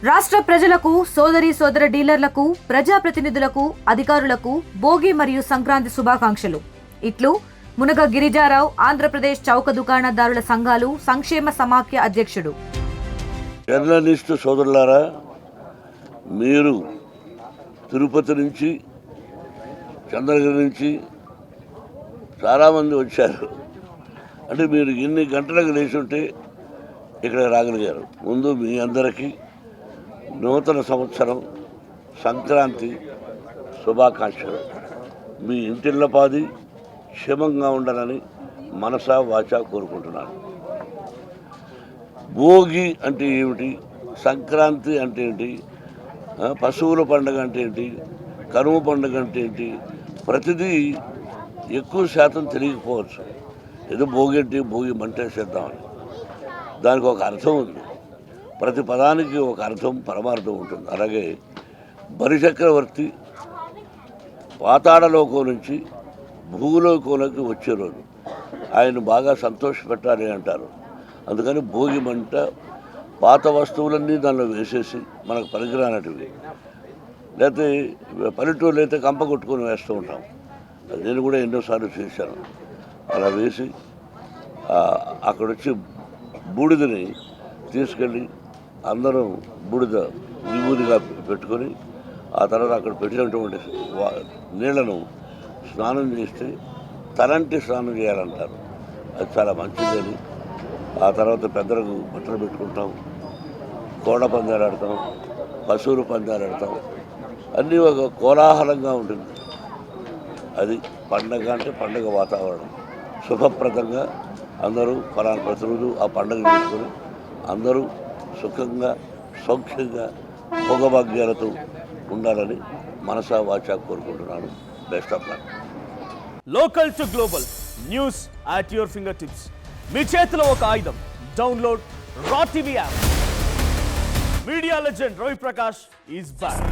రాష్ట్ర ప్రజలకు, సోదర డీలర్లకు, ప్రజాప్రతినిధులకు, అధికారులకు భోగి మరియు సంక్రాంతి శుభాకాంక్షలు. ఇట్లు మునగ గిరిజారావు, ఆంధ్రప్రదేశ్ చౌక దుకాణదారుల సంఘాలు సంక్షేమ సమాఖ్య అధ్యక్షుడు. జర్నలిస్టు సోదరులారా, మీరు తిరుపతి నుంచి, చంద్రగిరి నుంచి చాలామంది వచ్చారు. అంటే మీరు ఎన్ని గంటలకు లేచి ఉంటే ఇక్కడ రాగలిగారు. ముందు మీ అందరికీ నూతన సంవత్సరం సంక్రాంతి శుభాకాంక్షలు. మీ ఇంటిల్లపాది క్షేమంగా ఉండాలని మనసా వాచా కోరుకుంటున్నాను. భోగి అంటే ఏమిటి, సంక్రాంతి అంటే ఏంటి, పశువుల పండుగ అంటే ఏంటి, కనుమ పండుగ అంటే ఏంటి, ప్రతిదీ ఎక్కువ శాతం తెలియకపోవచ్చు. ఏదో భోగి అంటే భోగి మంటేసేద్దామని, దానికి ఒక అర్థం ఉంది. ప్రతి పదానికి ఒక అర్థం, పరమార్థం ఉంటుంది. అలాగే బలిచక్రవర్తి పాతాళలోకం నుంచి భూలోకంలోకి వచ్చే రోజు ఆయన బాగా సంతోషపెట్టాలి అంటారు. అందుకని భోగి మంట, పాత వస్తువులన్నీ దానిలో వేసేసి, మనకు పనికిరానటివి, లేకపోతే పల్లెటూరులో అయితే కంప కొట్టుకొని వేస్తూ ఉంటాం. నేను కూడా ఎన్నోసార్లు చేశాను. అలా వేసి అక్కడొచ్చి బూడిదని తీసుకెళ్ళి అందరం బూడిద విభూదిగా పెట్టుకొని, ఆ తర్వాత అక్కడ పెట్టినటువంటి నీళ్లను స్నానం చేస్తే తలంటి స్నానం చేయాలంటారు. అది చాలా మంచిదని. ఆ తర్వాత పెద్దలకు బట్టలు పెట్టుకుంటాం, కోడ పందాలు ఆడతాం, పశువులు పందాలు ఆడతాం. అన్నీ ఒక కోలాహలంగా ఉంటుంది. అది పండగ అంటే పండగ వాతావరణం శుభప్రదంగా అందరూ ఫలానా ప్రతిరోజు ఆ పండుగ చేసుకొని అందరూ సుఖంగా, సౌఖ్యంగా, భోగభాగ్యాలతో ఉండాలని మనసా వాచా కోరుకుంటున్నాను. Best of luck. Local to global news at your fingertips. మీ చేతిలో ఒక ఆయుధం. Download R TV app. Media legend Ravi Prakash is back.